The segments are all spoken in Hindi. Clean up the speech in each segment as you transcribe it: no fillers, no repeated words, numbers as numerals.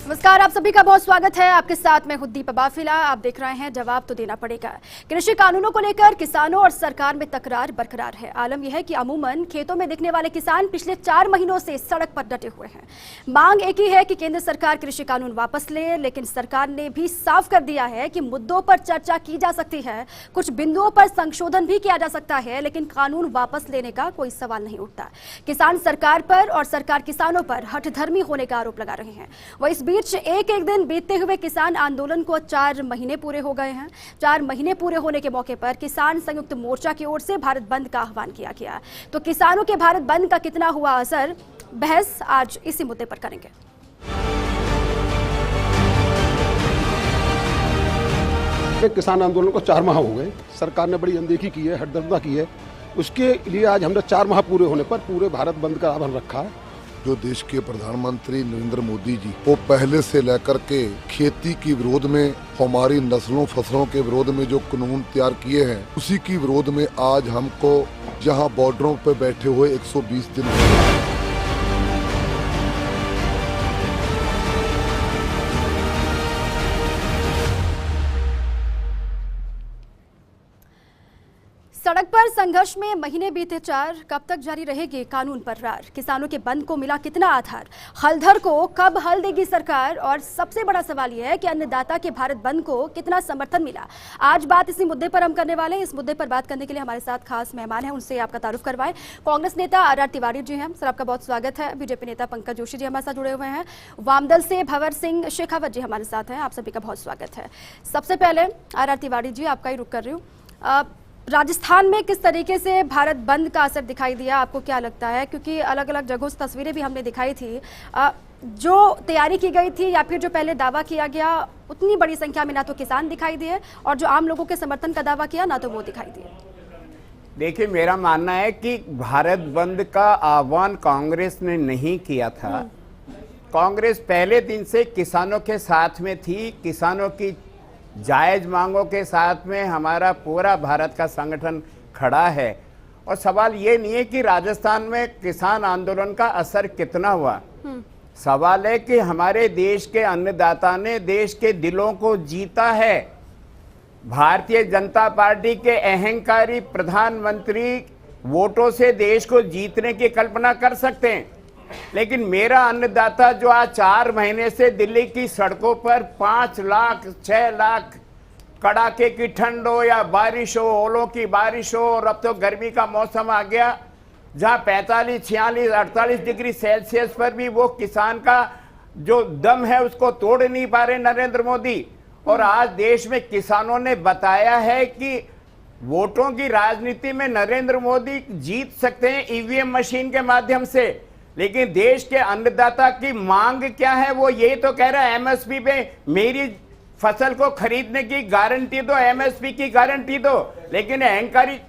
नमस्कार, आप सभी का बहुत स्वागत है। आपके साथ मैं हूं दीपा बाफिला। आप देख रहे हैं जवाब तो देना पड़ेगा। कृषि कानूनों को लेकर किसानों और सरकार में तकरार बरकरार है। आलम यह है कि अमूमन खेतों में दिखने वाले किसान पिछले 4 महीनों से सड़क पर डटे हुए हैं। मांग एक ही है कि केंद्र सरकार कृषि कानून वापस ले, लेकिन सरकार ने भी साफ कर दिया है कि मुद्दों पर चर्चा की जा सकती है, कुछ बिंदुओं पर संशोधन भी किया जा सकता है, लेकिन कानून वापस लेने का कोई सवाल नहीं उठता। किसान सरकार पर और सरकार किसानों पर हठधर्मी होने का आरोप लगा रहे हैं। वह इस बीच एक एक दिन बीतते हुए किसान आंदोलन को 4 महीने पूरे हो गए हैं। 4 महीने पूरे होने के मौके पर किसान संयुक्त मोर्चा की ओर से भारत बंद का आह्वान किया गया। तो किसानों के भारत बंद का कितना हुआ असर, बहस आज इसी मुद्दे पर करेंगे। किसान आंदोलन को 4 माह हो गए। सरकार ने बड़ी अनदेखी की है, हठधर्मिता की है। उसके लिए आज हमने 4 माह पूरे होने पर पूरे भारत बंद का आह्वान रखा है। जो देश के प्रधानमंत्री नरेंद्र मोदी जी वो पहले से लेकर के खेती के विरोध में, हमारी नस्लों फसलों के विरोध में जो कानून तैयार किए हैं, उसी की विरोध में आज हमको जहां बॉर्डरों पे बैठे हुए 120 दिन सड़क पर संघर्ष में महीने बीते 4, कब तक जारी रहेगी कानून पर रार? किसानों के बंद को मिला कितना आधार? हलधर को कब हल देगी सरकार? और सबसे बड़ा सवाल यह है कि अन्नदाता के भारत बंद को कितना समर्थन मिला? आज बात इसी मुद्दे पर हम करने वाले हैं। इस मुद्दे पर बात करने के लिए हमारे साथ खास मेहमान हैं, उनसे आपका तारुफ करवाएं। कांग्रेस नेता आर तिवारी जी हैं, सर आपका बहुत स्वागत है। बीजेपी नेता पंकज जोशी जी हमारे साथ जुड़े हुए हैं। वामदल से भंवर सिंह शेखावत जी हमारे साथ हैं, आप सभी का बहुत स्वागत है। सबसे पहले आर तिवारी जी, आपका ही रुख कर रही हूँ। राजस्थान में किस तरीके से भारत बंद का असर दिखाई दिया, आपको क्या लगता है? क्योंकि अलग अलग जगहों से तस्वीरें भी हमने दिखाई थी। जो तैयारी की गई थी या फिर जो पहले दावा किया गया, उतनी बड़ी संख्या में ना तो किसान दिखाई दिए और जो आम लोगों के समर्थन का दावा किया ना तो वो दिखाई दिए। देखिए, मेरा मानना है कि भारत बंद का आह्वान कांग्रेस ने नहीं किया था। कांग्रेस पहले दिन से किसानों के साथ में थी। किसानों की जायज मांगों के साथ में हमारा पूरा भारत का संगठन खड़ा है। और सवाल ये नहीं है कि राजस्थान में किसान आंदोलन का असर कितना हुआ। सवाल है कि हमारे देश के अन्नदाता ने देश के दिलों को जीता है। भारतीय जनता पार्टी के अहंकारी प्रधानमंत्री वोटों से देश को जीतने की कल्पना कर सकते हैं, लेकिन मेरा अन्नदाता जो आज 4 महीने से दिल्ली की सड़कों पर 5 लाख 6 लाख कड़ाके की ठंड हो या बारिश हो, ओलों की बारिश हो, और अब तो गर्मी का मौसम आ गया जहां 45, 46, 48 डिग्री सेल्सियस पर भी वो किसान का जो दम है उसको तोड़ नहीं पा रहे नरेंद्र मोदी। और आज देश में किसानों ने बताया है कि वोटों की राजनीति में नरेंद्र मोदी जीत सकते हैं ईवीएम मशीन के माध्यम से, लेकिन देश के अन्नदाता की मांग क्या है? वो ये तो कह रहा है एमएसपी पे मेरी फसल को खरीदने की गारंटी दो, एमएसपी की गारंटी दो। लेकिन अहंकारी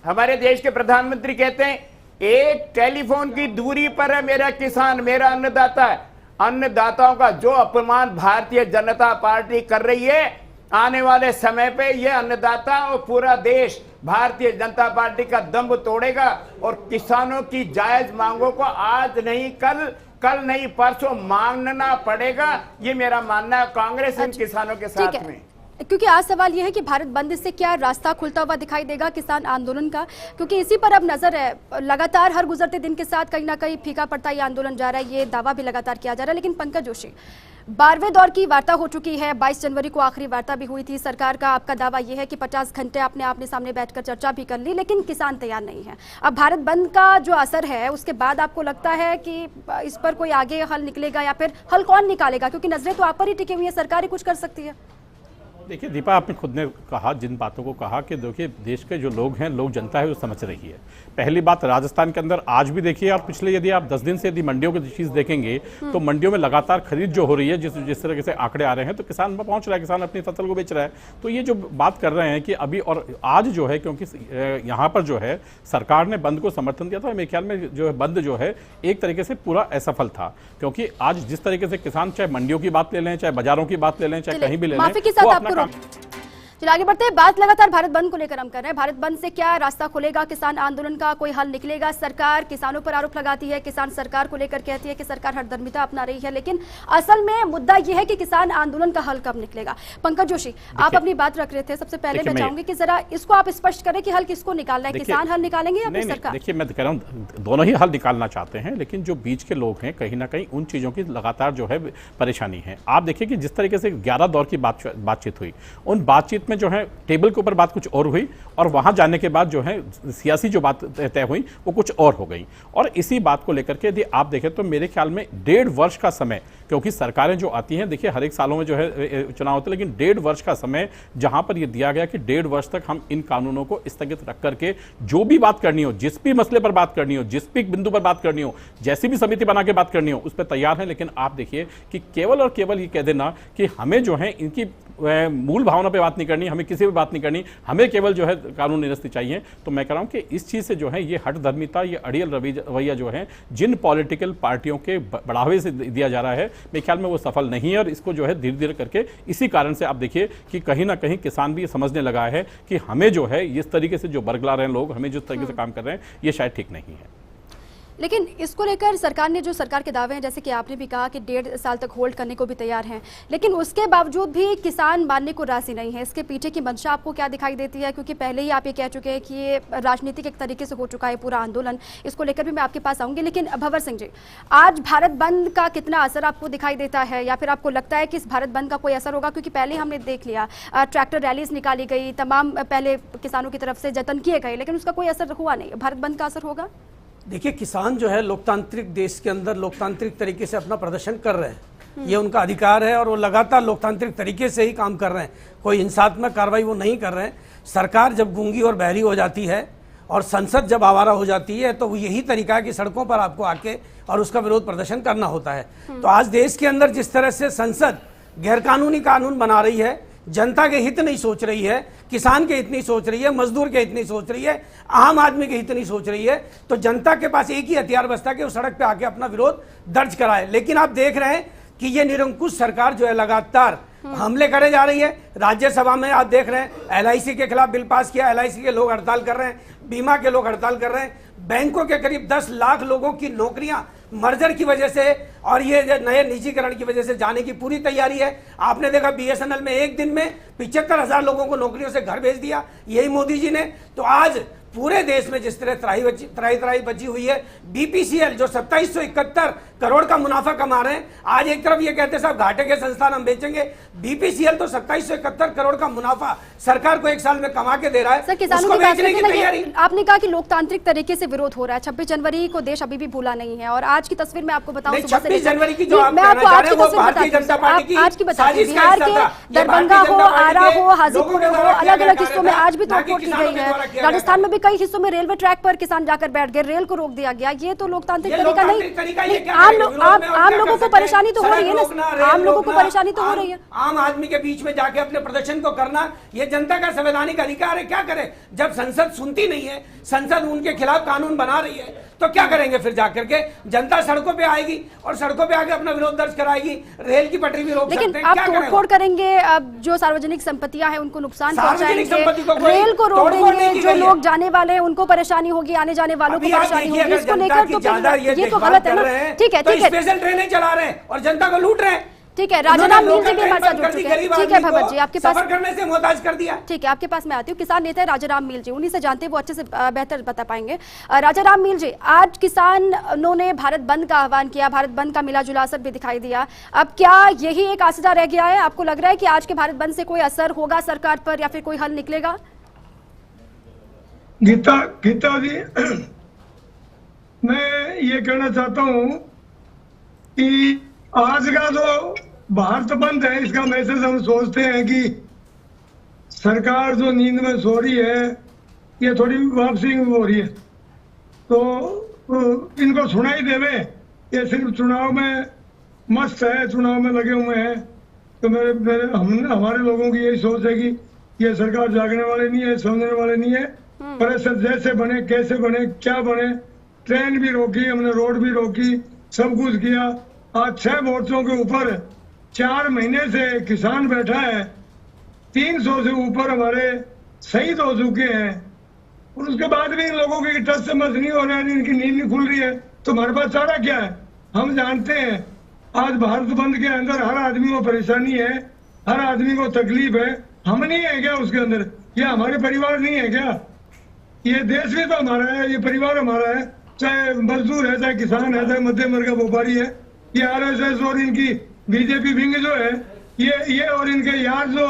हमारे देश के प्रधानमंत्री कहते हैं एक टेलीफोन की दूरी पर है मेरा किसान, मेरा अन्नदाता है। अन्नदाताओं का जो अपमान भारतीय जनता पार्टी कर रही है, आने वाले समय पे ये अन्नदाता और पूरा देश भारतीय जनता पार्टी का दम तोड़ेगा और किसानों की जायज मांगों को आज नहीं कल नहीं परसों मांगना पड़ेगा। ये मेरा मानना है। कांग्रेस इन किसानों के साथ में, क्योंकि आज सवाल यह है कि भारत बंद से क्या रास्ता खुलता हुआ दिखाई देगा किसान आंदोलन का, क्योंकि इसी पर अब नजर है। लगातार हर गुजरते दिन के साथ कहीं ना कहीं फीका पड़ता ये आंदोलन जा रहा है, ये दावा भी लगातार किया जा रहा है। लेकिन पंकज जोशी, 12वें दौर की वार्ता हो चुकी है, 22 जनवरी को आखिरी वार्ता भी हुई थी। सरकार का आपका दावा यह है कि 50 घंटे आपने आमने सामने बैठकर चर्चा भी कर ली, लेकिन किसान तैयार नहीं है। अब भारत बंद का जो असर है उसके बाद आपको लगता है कि इस पर कोई आगे हल निकलेगा या फिर हल कौन निकालेगा? क्योंकि नजरें तो आप पर ही टिकी हुई है, सरकार ही कुछ कर सकती है। देखिए दीपा, आपने खुद ने कहा, जिन बातों को कहा कि देखिए देश के जो लोग हैं, लोग जनता है वो समझ रही है। पहली बात, राजस्थान के अंदर आज भी देखिए आप, पिछले यदि आप 10 दिन से यदि मंडियों की चीज़ देखेंगे तो मंडियों में लगातार खरीद जो हो रही है, जिस तरह से आंकड़े आ रहे हैं, तो किसान पर पहुंच रहा है, किसान अपनी फसल को बेच रहा है। तो ये जो बात कर रहे हैं कि अभी और आज जो है, क्योंकि यहाँ पर जो है सरकार ने बंद को समर्थन दिया था, मेरे ख्याल में जो है बंद जो है एक तरीके से पूरा असफल था। क्योंकि आज जिस तरीके से किसान, चाहे मंडियों की बात ले लें, चाहे बाजारों की बात ले लें, चाहे कहीं भी ले लें, चलिए आगे बढ़ते हैं। बात लगातार भारत बंद को लेकर हम कर रहे हैं। भारत बंद से क्या रास्ता खुलेगा, किसान आंदोलन का कोई हल निकलेगा? सरकार किसानों पर आरोप लगाती है, किसान सरकार को लेकर कहती है कि सरकार हठधर्मिता अपना रही है, लेकिन असल में मुद्दा यह है कि किसान आंदोलन का हल कब निकलेगा? पंकज जोशी, आप अपनी बात रख रहे थे, सबसे पहले मैं चाहूंगी कि जरा इसको आप स्पष्ट करें कि हल किसको निकालना है, किसान हल निकालेंगे या फिर सरकार? देखिए, मैं कह रहा हूँ दोनों ही हल निकालना चाहते हैं, लेकिन जो बीच के लोग हैं कहीं ना कहीं उन चीजों की लगातार जो है परेशानी है। आप देखिए कि जिस तरीके से 11 दौर की बातचीत हुई, उन बातचीत में जो है टेबल के ऊपर बात कुछ और हुई और वहां जाने के बाद जो है सियासी जो बात तय हुई वो कुछ और हो गई। और इसी बात को लेकर के यदि आप देखें तो मेरे ख्याल में 1.5 वर्ष का समय, क्योंकि सरकारें जो आती हैं, देखिए हर एक सालों में जो है चुनाव होते हैं, लेकिन 1.5 वर्ष का समय जहां पर यह दिया गया कि 1.5 वर्ष तक हम इन कानूनों को स्थगित रख करके जो भी बात करनी हो, जिस भी मसले पर बात करनी हो, जिस भी बिंदु पर बात करनी हो, जैसी भी समिति बना के बात करनी हो, उस पर तैयार है। लेकिन आप देखिए कि केवल और केवल ये कह देना कि हमें जो है इनकी मूल भावना पे बात नहीं करनी, हमें किसी भी बात नहीं करनी, हमें केवल जो है कानून निरस्ती चाहिए, तो मैं कह रहा हूं कि इस चीज से जो है ये हठधर्मिता, ये अड़ियल रवैया जो है जिन पॉलिटिकल पार्टियों के बढ़ावे से दिया जा रहा है, मेरे ख्याल में वो सफल नहीं है। और इसको जो है धीरे धीरे करके इसी कारण से आप देखिए कि कहीं ना कहीं किसान भी ये समझने लगा है कि हमें जो है इस तरीके से जो बरगला रहे हैं लोग, हमें जिस तरीके से काम कर रहे हैं, ये शायद ठीक नहीं है। लेकिन इसको लेकर सरकार ने जो सरकार के दावे हैं, जैसे कि आपने भी कहा कि 1.5 साल तक होल्ड करने को भी तैयार हैं, लेकिन उसके बावजूद भी किसान मानने को राजी नहीं है। इसके पीछे की मंशा आपको क्या दिखाई देती है? क्योंकि पहले ही आप ये कह चुके हैं कि ये राजनीतिक एक तरीके से हो चुका है पूरा आंदोलन, इसको लेकर भी मैं आपके पास आऊंगी। लेकिन भंवर सिंह जी, आज भारत बंद का कितना असर आपको दिखाई देता है, या फिर आपको लगता है कि इस भारत बंद का कोई असर होगा? क्योंकि पहले हमने देख लिया, ट्रैक्टर रैलीज निकाली गई, तमाम पहले किसानों की तरफ से जतन किए गए, लेकिन उसका कोई असर हुआ नहीं। भारत बंद का असर होगा? देखिए, किसान जो है लोकतांत्रिक देश के अंदर लोकतांत्रिक तरीके से अपना प्रदर्शन कर रहे हैं, ये उनका अधिकार है और वो लगातार लोकतांत्रिक तरीके से ही काम कर रहे हैं, कोई हिंसात्मक कार्रवाई वो नहीं कर रहे हैं। सरकार जब गूंगी और बहरी हो जाती है और संसद जब आवारा हो जाती है तो यही तरीका है कि सड़कों पर आपको आके और उसका विरोध प्रदर्शन करना होता है। तो आज देश के अंदर जिस तरह से संसद गैरकानूनी कानून बना रही है, जनता के हित नहीं सोच रही है, किसान के हित नहीं सोच रही है, मजदूर के हित नहीं सोच रही है, आम आदमी के हित नहीं सोच रही है, तो जनता के पास एक ही हथियार बचता है कि वो सड़क पे आके अपना विरोध दर्ज कराए। लेकिन आप देख रहे हैं कि ये निरंकुश सरकार जो है लगातार हमले करे जा रही है। राज्यसभा में आप देख रहे हैं LIC के खिलाफ बिल पास किया, LIC के लोग हड़ताल कर रहे हैं, बीमा के लोग हड़ताल कर रहे हैं, बैंकों के करीब 10 लाख लोगों की नौकरियां मर्जर की वजह से और ये नए निजीकरण की वजह से जाने की पूरी तैयारी है। आपने देखा BSNL में एक दिन में 75,000 लोगों को नौकरियों से घर भेज दिया, यही मोदी जी ने। तो आज पूरे देश में जिस तरह त्राही बची हुई है, BPCL जो 2771 करोड़ का मुनाफा कमा रहे हैं, आज एक तरफ ये कहते हैं साहब घाटे के संस्थान हम बेचेंगे, BPCL तो 2771 करोड़ का मुनाफा सरकार को एक साल में कमा के दे रहा है। सर, किसानों की बात की तैयारी, आपने कहा कि लोकतांत्रिक तरीके से विरोध हो रहा है। 26 जनवरी को देश अभी भी भूला नहीं है, और आज की तस्वीर मैं आपको बताऊं, 26 जनवरी की जो मैं आपको आज की तस्वीर बताती हूं, आज की बताती हूं, बिहार के दरभंगा हो, आरा हो, हाजीपुर हो, अलग अलग हिस्सों में आज भी तोड़फोड़ की गई है। राजस्थान में भी कई हिस्सों में रेलवे ट्रैक पर किसान जाकर बैठ गए, रेल को रोक दिया गया। ये तो लोकतांत्रिक तरीका नहीं। आम लोगों को परेशानी तो हो रही है ना, आम लोगों को परेशानी तो हो रही है। आम आदमी के बीच में जाके अपने प्रदर्शन को करना ये जनता का संवैधानिक अधिकार है। क्या करे जब संसद सुनती नहीं है, संसद उनके खिलाफ कानून बना रही है, तो क्या करेंगे फिर जाकर के? जनता सड़कों पे आएगी और सड़कों पे आके अपना विरोध दर्ज कराएगी, रेल की पटरी भी रोक सकते हैं। लेकिन आप तोड़फोड़ करेंगे, अब जो सार्वजनिक संपत्तियां हैं उनको नुकसान पहुंचाएंगे, रेल को रोक देंगे, जो लोग जाने वाले हैं उनको परेशानी होगी, आने जाने वालों को परेशानी होगी, इसको लेकर तो ये तो गलत है ना। ठीक है, स्पेशल ट्रेनें चला रहे हैं और जनता को लूट रहे हैं। ठीक है, राजाराम मील जी भी हमारे साथ जुड़ चुके हैं। ठीक है भंवर जी, आपके पास करने से मोहताज कर दिया। ठीक है, आपके पास मैं आती हूँ। किसान नेता है राजाराम मील जी, उन्हीं से जानते हैं, वो अच्छे से बेहतर बता पाएंगे। राजाराम मील जी, आज किसानों ने भारत बंद का आह्वान किया, भारत बंद का मिला जुला असर भी दिखाई दिया। अब क्या यही एक आसरा रह गया है? आपको लग रहा है कि आज के भारत बंद से कोई असर होगा सरकार पर, या फिर कोई हल निकलेगा? गीता जी, मैं ये कहना चाहता हूँ कि आज का जो भारत बंद है, इसका मैसेज हम सोचते हैं कि सरकार जो नींद में सो रही है, ये थोड़ी वापसी हो रही है, तो इनको सुनाई देवे, ये सिर्फ चुनाव में मस्त है, चुनाव में लगे हुए हैं। तो हमारे लोगों की यही सोच है कि ये सरकार जागने वाले नहीं है, समझने वाले नहीं है। पर ऐसे जैसे बने, कैसे बने, क्या बने, ट्रेन भी रोकी हमने, रोड भी रोकी, सब कुछ किया। आज 6 मोर्चों के ऊपर 4 महीने से किसान बैठा है, 300 से ऊपर हमारे शहीद हो चुके हैं, और उसके बाद भी इन लोगों की टच समझ नहीं हो रहा है, इनकी नींद नहीं खुल रही है, तो हमारे पास चारा क्या है? हम जानते हैं आज भारत बंद के अंदर हर आदमी को परेशानी है, हर आदमी को तकलीफ है। हम नहीं है क्या उसके अंदर? ये हमारे परिवार नहीं है क्या? ये देश भी तो हमारा है, ये परिवार हमारा है, चाहे मजदूर है, चाहे किसान है, चाहे मध्यम वर्ग का व्यापारी है। ये आरएसएस और इनकी बीजेपी विंग जो है, ये और इनके यार जो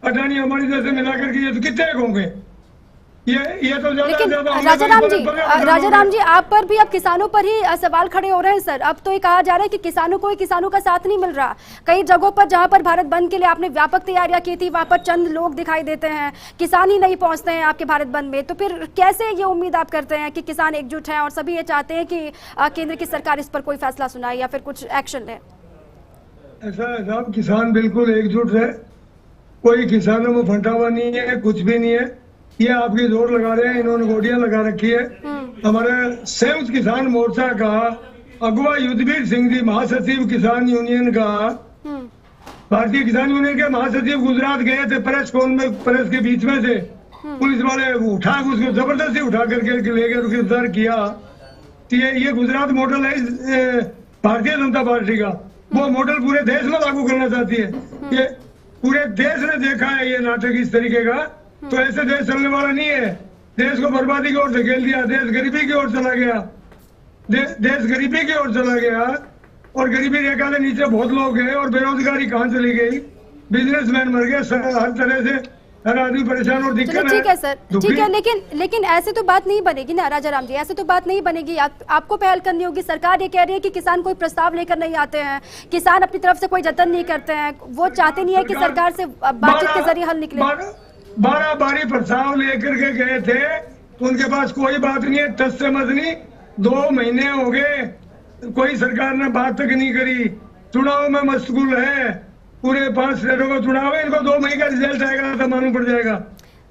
अडानी अंबानी जैसे मिलाकर के ये तो कितने होंगे? ये तो लेकिन राजाराम जी आप पर भी अब किसानों पर ही सवाल खड़े हो रहे हैं सर। अब तो ये कहा जा रहा है कि किसानों को ही किसानों का साथ नहीं मिल रहा। कई जगहों पर जहां पर भारत बंद के लिए आपने व्यापक तैयारियां की थी, वहां पर चंद लोग दिखाई देते हैं, किसान ही नहीं पहुंचते हैं आपके भारत बंद में। तो फिर कैसे ये उम्मीद आप करते हैं कि किसान एकजुट हैं और सभी ये चाहते हैं कि केंद्र की सरकार इस पर कोई फैसला सुनाए या फिर कुछ एक्शन ले? ऐसा है साहब, किसान बिल्कुल एकजुट है, कोई किसानों में फंटावा नहीं है, कुछ भी नहीं है। ये आपकी जोर लगा रहे हैं, इन्होंने गोटियां लगा रखी है। हमारे संयुक्त किसान मोर्चा का अगुवा युद्धवीर सिंह जी, महासचिव किसान यूनियन का, भारतीय किसान यूनियन के महासचिव गुजरात गए थे, प्रेस के बीच में से पुलिस वाले उठा उसको जबरदस्ती उठा करके ले गए, गिरफ्तार किया। तो ये गुजरात मॉडल है भारतीय जनता पार्टी का, वो मॉडल पूरे देश में लागू करना चाहती है। ये पूरे देश ने देखा है ये नाटक इस तरीके का, तो ऐसे देश चलने वाला नहीं है। देश को बर्बादी की ओर धकेल दिया, देश गरीबी की ओर चला गया, देश गरीबी की ओर चला गया, और गरीबी रेखा के नीचे बहुत लोग हैं, और बेरोजगारी कहाँ चली गई, बिजनेसमैन मर गए, हर तरह से हर आदमी परेशान और दिक्कत है। ठीक है सर, ठीक है, लेकिन ऐसे तो बात नहीं बनेगी ना राजाराम जी, ऐसे तो बात नहीं बनेगी। आपको पहल करनी होगी। सरकार ये कह रही है कि किसान कोई प्रस्ताव लेकर नहीं आते हैं, किसान अपनी तरफ से कोई जतन नहीं करते हैं, वो चाहते नहीं है कि सरकार से बातचीत के जरिए हल निकले। 12 बारी प्रस्ताव लेकर के गए थे, तो उनके पास कोई बात नहीं है, टच समझ नहीं। 2 महीने हो गए, कोई सरकार ने बात तक नहीं करी। चुनाव में मशगूल है, पूरे 5 स्टेटों का चुनाव है, इनको 2 महीने का रिजल्ट आएगा तो मालूम पड़ जाएगा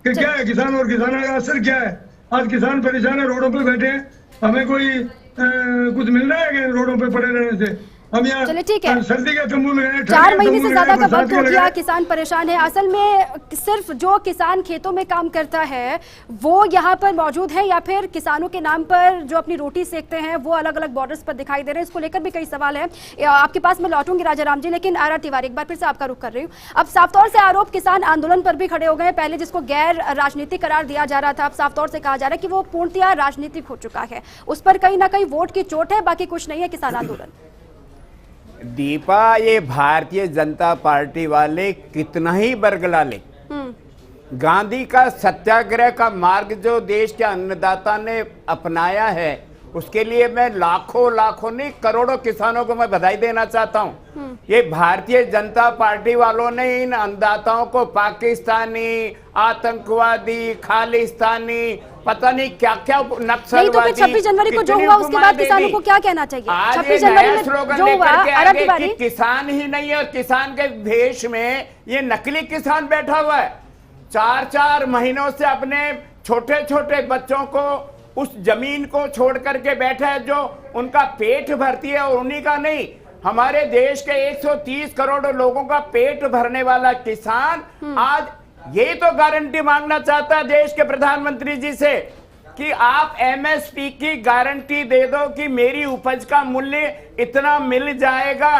कि क्या है किसान और किसानों का असर क्या है। आज किसान परेशान है, रोडों पे बैठे हैं, हमें कोई कुछ मिल रहा है कि रोडों पे पड़े रहने से? हम यहाँ ठीक है, सर्दी का तंबू लगाए, 4 महीने से ज्यादा का वक्त हो गया, किसान परेशान है। असल में सिर्फ जो किसान खेतों में काम करता है वो यहाँ पर मौजूद है, या फिर किसानों के नाम पर जो अपनी रोटी सेकते हैं वो अलग अलग बॉर्डर्स पर दिखाई दे रहे हैं? इसको लेकर भी कई सवाल है। आपके पास मैं लौटूंगी राजाराम जी, लेकिन आर तिवारी एक बार फिर से आपका रुख कर रही हूँ। अब साफ तौर से आरोप किसान आंदोलन पर भी खड़े हो गए। पहले जिसको गैर राजनीतिक करार दिया जा रहा था, अब साफ तौर से कहा जा रहा है कि वो पूर्णतया राजनीतिक हो चुका है। उस पर कहीं ना कहीं वोट की चोट है, बाकी कुछ नहीं है किसान आंदोलन। दीपा, ये भारतीय जनता पार्टी वाले कितना ही बरगला ले, गांधी का सत्याग्रह का मार्ग जो देश के अन्नदाता ने अपनाया है, उसके लिए मैं लाखों नहीं करोड़ों किसानों को मैं बधाई देना चाहता हूं। ये भारतीय जनता पार्टी वालों ने इन अन्नदाताओं को पाकिस्तानी, आतंकवादी, खालिस्तानी, पता नहीं क्या क्या नक्सलवादी, तो 26 जनवरी को जो हुआ उसके बाद किसानों को क्या कहना चाहिए? 26 जनवरी में जो हुआ, कि किसान ही नहीं है, और किसान के भेष में ये नकली किसान बैठा हुआ है। 4 महीनों से अपने छोटे छोटे बच्चों को उस जमीन को छोड़ करके बैठा है जो उनका पेट भरती है, और उन्हीं का नहीं, हमारे देश के 130 करोड़ लोगों का पेट भरने वाला किसान आज यही तो गारंटी मांगना चाहता है देश के प्रधानमंत्री जी से कि आप एमएसपी की गारंटी दे दो कि मेरी उपज का मूल्य इतना मिल जाएगा,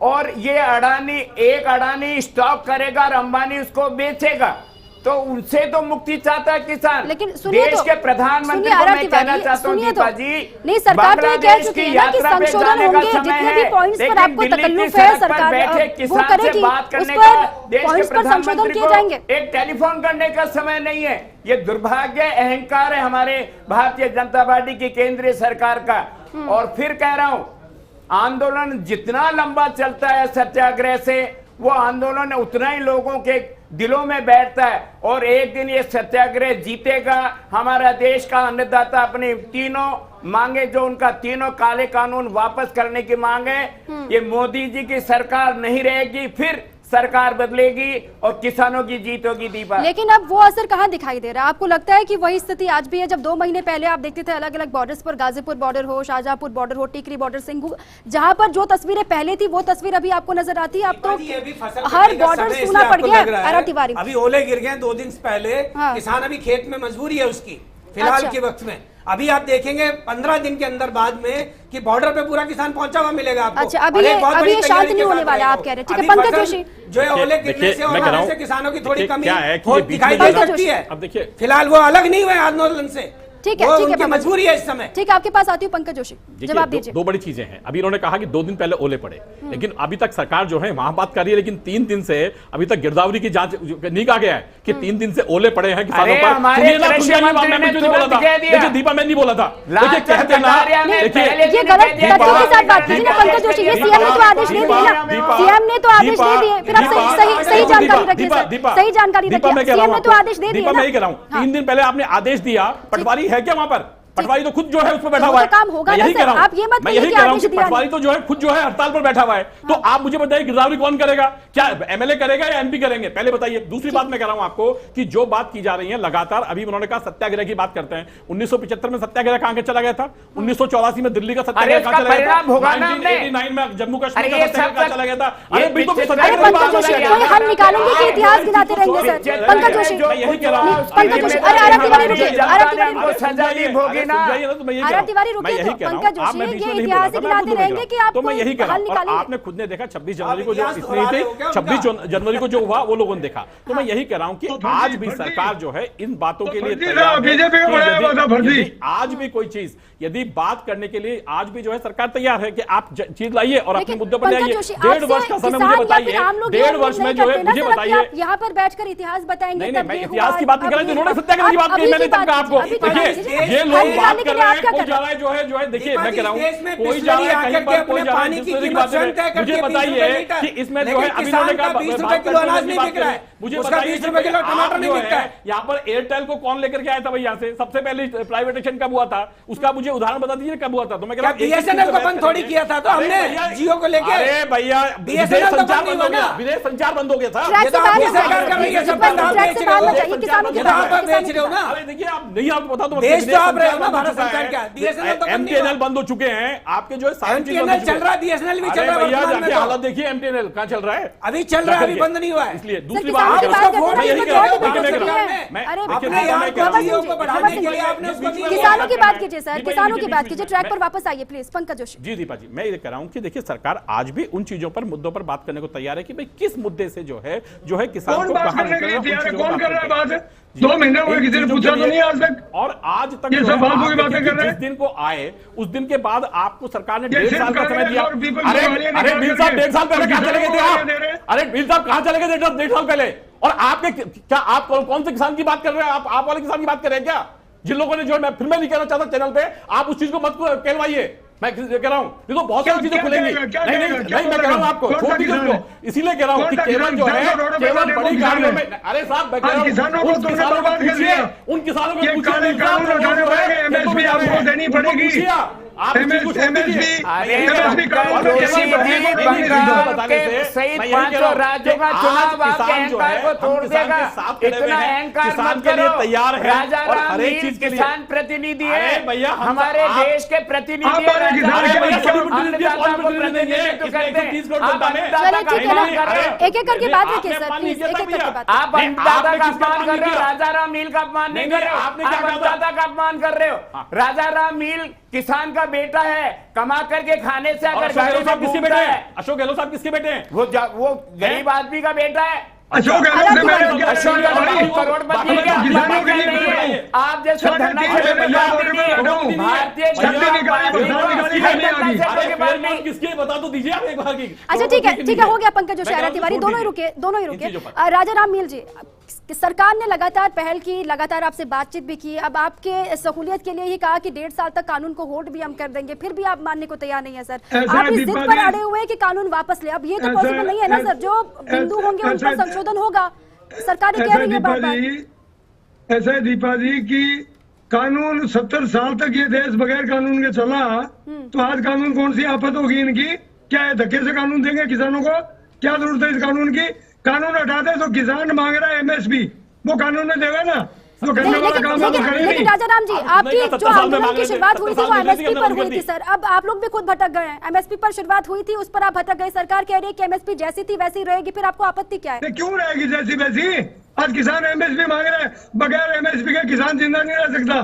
और ये अडानी स्टॉक करेगा और अंबानी उसको बेचेगा, तो उनसे तो मुक्ति चाहता है किसान। लेकिन देश के प्रधानमंत्री को मैं कहना चाहता हूं दीपा जी, नहीं, सरकार तो ये कह चुकी है ना कि संशोधन होंगे, जितने भी पॉइंट्स पर आपको तकल्लुफ है सरकार वो करेगी, उस पर पॉइंट्स पर संशोधन किए जाएंगे। एक टेलीफोन करने का समय नहीं है। ये दुर्भाग्य, अहंकार है हमारे भारतीय जनता पार्टी की केंद्रीय सरकार का। और फिर कह रहा हूं, आंदोलन जितना लंबा चलता है सत्याग्रह से, वो आंदोलन उतना ही लोगों के दिलों में बैठता है, और एक दिन ये सत्याग्रह जीतेगा। हमारा देश का अन्नदाता अपनी तीनों मांगे, जो उनका तीनों काले कानून वापस करने की मांग है, ये मोदी जी की सरकार नहीं रहेगी, फिर सरकार बदलेगी और किसानों की जीत होगी। दीपा, लेकिन अब वो असर कहाँ दिखाई दे रहा है? आपको लगता है कि वही स्थिति आज भी है? जब 2 महीने पहले आप देखते थे अलग अलग बॉर्डर्स पर, गाजीपुर बॉर्डर हो, शाहजहांपुर बॉर्डर हो, टिकरी बॉर्डर, सिंघू, जहां पर जो तस्वीरें पहले थी वो तस्वीर अभी आपको नजर आती है? अब तो हर बॉर्डर सूना पड़ गया। आरा तिवारी, अभी ओले गिर गए 2 दिन पहले, किसान अभी खेत में मजबूरी है उसकी फिलहाल के वक्त में। अभी आप देखेंगे 15 दिन के अंदर बाद में कि बॉर्डर पे पूरा किसान पहुंचा हुआ मिलेगा आपको। अच्छा, अभी ये शांत नहीं होने वाला, आप कह रहे हैं? ठीक है पंकज जोशी, जो है ओले गिरने से और बारिश से किसानों की थोड़ी कमी दिखाई दे दे सकती है। अब देखिए फिलहाल वो अलग नहीं हुए आंदोलन से, ठीक है मजबूरी है इस समय। ठीक है, आपके पास आती हूँ पंकज जोशी, जवाब दीजिए। 2 बड़ी चीजें हैं। अभी इन्होंने कहा कि 2 दिन पहले ओले पड़े, लेकिन अभी तक सरकार जो है वहां बात कर रही है, लेकिन 3 दिन से अभी तक गिरदावरी की जांच नहीं कहा गया है कि 3 दिन से ओले पड़े हैं किसानों पर। हमारे कृषि मंत्री ने तुरंत कह दिया। देखिए दीपा, मैं नहीं बोला था, देखिए कहते ना, देखिए ये गलत तथ्यों के साथ बात कीजिए ना पंकज जोशी। ये सीएम ने तो आदेश दे दिए ना, सीएम ने तो आदेश दे दिए, फिर आप सही जानकारी रखिए सर, सही जानकारी रखिए। सीएम ने तो आदेश दे दिए। मैं ये कह रहा हूँ 3 दिन पहले आपने आदेश दिया, पटवारी है क्या वहां पर? पटवारी तो खुद जो है उस पर बैठा हुआ है। काम होगा ना सर, आप ये मत कहिए कि पटवारी तो जो है खुद जो है हड़ताल पर बैठा हुआ है। तो आप मुझे बताइए गिरदावरी कौन करेगा? क्या एमएलए करेगा या एमपी करेंगे? पहले बताइए। दूसरी बात मैं कह रहा हूं आपको कि जो बात की जा रही है लगातार, अभी उन्होंने कहा सत्याग्रह की बात करते हैं। 1975 में सत्याग्रह कहां के चला गया था? 1984 में दिल्ली का सत्याग्रह कहां चला गया था? 1989 में जम्मू कश्मीर का सत्याग्रह कहां चला गया था? अरे बिल्कुल पंकज जोशी, कोई हम निकालेंगे कि इतिहास गिनाते रहेंगे सर? पंकज जोशी, यही कह रहा हूं। पंकज जोशी, अरे आरा तिवारी रुकिए, आरा तिवारी सजा दी होगी ना। आरा तिवारी रुकिए, तो पंकज जोशी ये इतिहास गिनाते रहेंगे कि आप तो मैं यही कह रहा हूं। और आपने खुद ने देखा 26 जनवरी को जो स्थिति थी, 26 जनवरी को जो हुआ वो लोगों ने देखा। तो मैं यही कह रहा हूं कि आज भी सरकार जो है इन बातों के लिए तैयार है। आज भी कोई चीज यदि बात करने के लिए आज भी जो है सरकार तैयार है कि आप चीज लाइए और अपने मुद्दे पर लाइए। 1.5 वर्ष का समय मुझे बताइए, 1.5 वर्ष में जो है मुझे बताइए। यहाँ पर बैठकर इतिहास बताएंगे। नहीं, मैं इतिहास की बात नहीं कर रहा, इन्होंने सत्याग्रह की बात की। मैंने तब कहा आपको, देखिए ये लोग बात कर रहे हैं, कोई जा रहा है जो है देखिए मैं कह रहा हूँ कोई जा रहा है कहीं पर, कोई जा रहा है मुझे बताइए कि इसमें जो है अभी उन्होंने कहा 20 रुपए किलो अनाज नहीं बिक रहा है, मुझे बताइए 20 रुपए किलो टमाटर नहीं बिकता है। यहाँ पर एयरटेल को कौन लेकर के आया था भाई? यहाँ से सबसे पहले प्राइवेटाइजेशन कब हुआ था उसका मुझे उदाहरण बता दीजिए, कब हुआ था? तो मैं कह रहा हूँ बीएसएनएल को बंद थोड़ी किया था, तो हमने जियो को लेके। अरे भैया विदेश संचार बंद हो गया, विदेश संचार बंद हो गया था। सरकार कर रही है, सब बेच रहे हो ना। अरे देखिए आप नहीं, आपको बता दो देश तो आप रहे हो ना, भारत सरकार क्या एमटीएनएल बंद हो चुके हैं आपके जो है सारी चीजें चल रहा है, बीएसएनएल भी चल रहा है। भैया जाके हालत देखिए एमटीएनएल कहाँ चल रहा है? अभी चल रहा है, अभी बंद नहीं हुआ है। इसलिए दूसरी बात किसानों की बात कीजिए सर, किसानों की बात कीजिए। ट्रैक पर वापस आइए प्लीज पंकज जोशी। जी दीपा जी, मैं ये कह रहा हूं कि देखिए सरकार आज भी उन चीजों पर, मुद्दों पर बात करने को तैयार है कि भाई किस मुद्दे से जो है किसान को कहां कौन कर रहा है बात? 2 महीने हुए, किसी ने पूछा तो नहीं आज तक। और आज तक ये सब फालतू की बातें कर रहे हैं। जिस दिन को आए उस दिन के बाद आपको सरकार ने 1.5 साल का समय दिया। अरे बिल साहब 1.5 साल पहले कहां चले गए थे आप? अरे बिल साहब कहां चले गए थे 1.5 साल पहले? और आपके क्या आप कौन से किसान की बात कर रहे हैं? आप वाले किसान की बात कर रहे हैं क्या? जिन लोगों ने जो मैं फिर मैं नहीं कहना चाहता चैनल पे, आप उस चीज को मत कहलवाइए। मैं कह रहा हूं देखो बहुत सारी चीजें खुलेंगी। नहीं मैं कह रहा हूं आपको छोड़ दीजिए उसको, इसीलिए कह रहा हूं कि केवल जो है केवल बड़ी गाड़ियों में। अरे साहब मैं कह रहा हूं किसानों को पूछिए, उन किसानों को पूछिए, एमएसपी आपको देनी पड़ेगी। आप सही 5 राज्यों का चुनाव आपके अहंकार को तोड़ देगा। इतना अहंकार मत करो। तैयार है राजा राम मील किसान प्रतिनिधि है, भैया हमारे देश के प्रतिनिधि है। एक एक करके बात रखिए सर प्लीज, एक एक करके बात। आप अन्नदाता का अपमान कर रहे हो, राजा राम मील का अपमान नहीं कर रहे हो। आप अन्नदाता का अपमान कर रहे हो। राजा राम मील किसान का बेटा है, कमा करके खाने से अगर किसके बेटे हैं? अशोक गहलोत साहब किसके बेटे हैं? वो गरीब आदमी का बेटा है। अशोक गहलोत से मैंने करोड़पति है। आप जैसे किसके बता तो दीजिए आप एक बार की। अच्छा ठीक है हो गया पंकज जोशी, आरा तिवारी दोनों ही रुके। राजा राम मील जी, सरकार ने लगातार पहल की, लगातार आपसे बातचीत भी की, अब आपके सहूलियत के लिए ही कहा कि 1.5 साल तक कानून को होल्ड भी हम कर देंगे, फिर भी आप मानने को तैयार नहीं है सर। आप इस जिद पर अड़े हुए हैं कि कानून वापस ले। अब ये तो पॉसिबल नहीं है ना सर, जो बिंदु होंगे उन पर संशोधन होगा। सरकार कह रही है बार-बार। ऐसा है दीपा जी की कानून 70 साल तक ये देश बगैर कानून के चला, तो आज कानून कौन सी आफत होगी इनकी? क्या है धक्के से कानून देंगे किसानों को? क्या जरूरत है इस कानून की? कानून हटा दे तो किसान मांग रहा है एमएसपी, वो कानून में देगा ना, जो करने वाला काम है वो करे लेकिन नहीं। राजाराम जी, आपकी जो आंदोलन की शुरुआत हुई थी वो एमएसपी पर हुई थी सर। अब आप लोग भी खुद भटक गए हैं। एमएसपी पर शुरुआत हुई थी, उस पर आप भटक गए। सरकार कह रही है कि एमएसपी जैसी थी वैसी रहेगी, फिर आपको आपत्ति क्या है? क्यों रहेगी जैसी वैसी? आज किसान एमएसपी मांग रहे हैं, बगैर एमएसपी के किसान जिंदा नहीं रह सकता,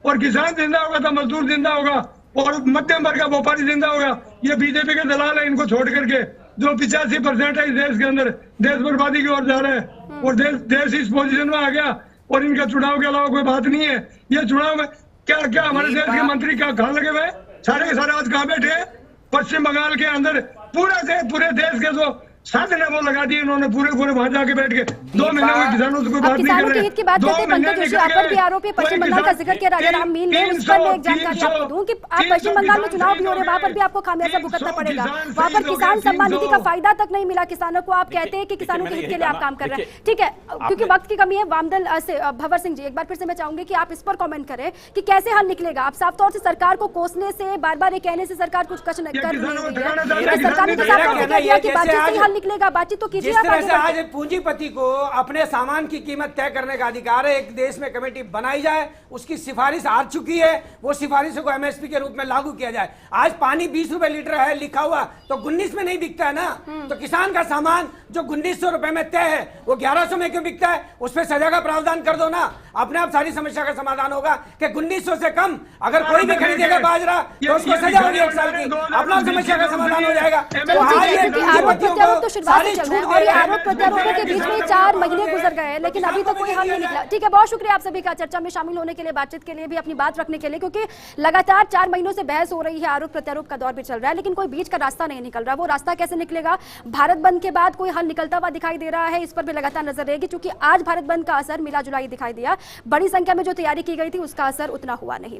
और किसान जिंदा होगा तो मजदूर जिंदा होगा और मध्यम वर्ग का व्यापारी जिंदा होगा। ये बीजेपी के दलाल है, इनको छोड़ करके जो 85% है इस देश के अंदर देश बर्बादी की ओर जा रहे हैं, और देश इस पोजीशन में आ गया, और इनका चुनाव के अलावा कोई बात नहीं है। ये चुनाव में क्या हमारे देश के मंत्री क्या कहाँ लगे हुए? सारे के सारे आज कहाँ बैठे हैं? पश्चिम बंगाल के अंदर पूरे देश के जो साधन है वो लगा दिए इन्होंने, पूरे वहां जाके बैठ के 2 महीने में किसानों से कोई बात नहीं कर किसानों के हित की बात करते हैं। पंकज जोशी, आप पर भी आरोप है, पश्चिम बंगाल का जिक्र किया राजाराम मीन ने। उस पर मैं एक जानकारी आपको दूं कि आप पश्चिम बंगाल में चुनाव भी हो रहे हैं, वहां पर भी आपको खामियाजा भुगतना पड़ेगा। वहां पर किसान सम्मान निधि का फायदा तक नहीं मिला किसानों को। आप कहते हैं कि किसानों के हित के लिए आप काम कर रहे हैं, ठीक है, क्योंकि वक्त की कमी है। वामदल से भंवर सिंह जी, एक बार फिर से मैं चाहूंगी कि आप इस पर कमेंट करें कि कैसे हल निकलेगा। आप साफ तौर से सरकार को कोसने से, बार बार ये कहने से सरकार कुछ कर नहीं रही है। सरकार ने तो साफ तौर से कह दिया कि बातचीत से हल निकलेगा, बातचीत तो कीजिए। जिस तरह से आज पूंजीपति को अपने सामान की कीमत तय करने का अधिकार है, एक देश में कमेटी बनाई जाए, उसकी सिफारिश आ चुकी है, वो सिफारिशों को एमएसपी के रूप में लागू किया जाए। आज पानी 20 रुपए लीटर है लिखा हुआ, तो 19 में नहीं बिकता है ना, तो किसान का सामान जो 1900 रुपए में तय है वो 1100 में क्यों बिकता है? उस पर सजा का प्रावधान कर दो ना, अपने आप सारी समस्या का समाधान होगा कि 1900 से कम अगर कोई भी खरीदेगा बाजरा तो उसको सजा होगी 1 साल की, अपना समस्या का समाधान हो जाएगा। तो आज ये आरोप तो शुरुआत से चल रहा है और ये आरोप प्रत्यारोपों के बीच में 4 महीने गुजर गए हैं, लेकिन अभी तक कोई हल नहीं निकला। ठीक है, बहुत शुक्रिया आप सभी का चर्चा में शामिल होने के लिए, बातचीत के लिए भी, अपनी बात रखने के लिए, क्योंकि लगातार 4 महीनों से बहस हो रही है, आरोप प्रत्यारोप का दौर भी चल रहा है, लेकिन कोई बीच का रास्ता नहीं निकल रहा। वो रास्ता कैसे निकलेगा? भारत बंद के बाद कोई हल निकलता हुआ दिखाई दे रहा है, इस पर भी लगातार नजर रहेगी, क्योंकि आज भारत बंद का असर मिला जुला ही दिखाई दिया। बड़ी संख्या में जो तैयारी की गई थी उसका असर उतना हुआ नहीं।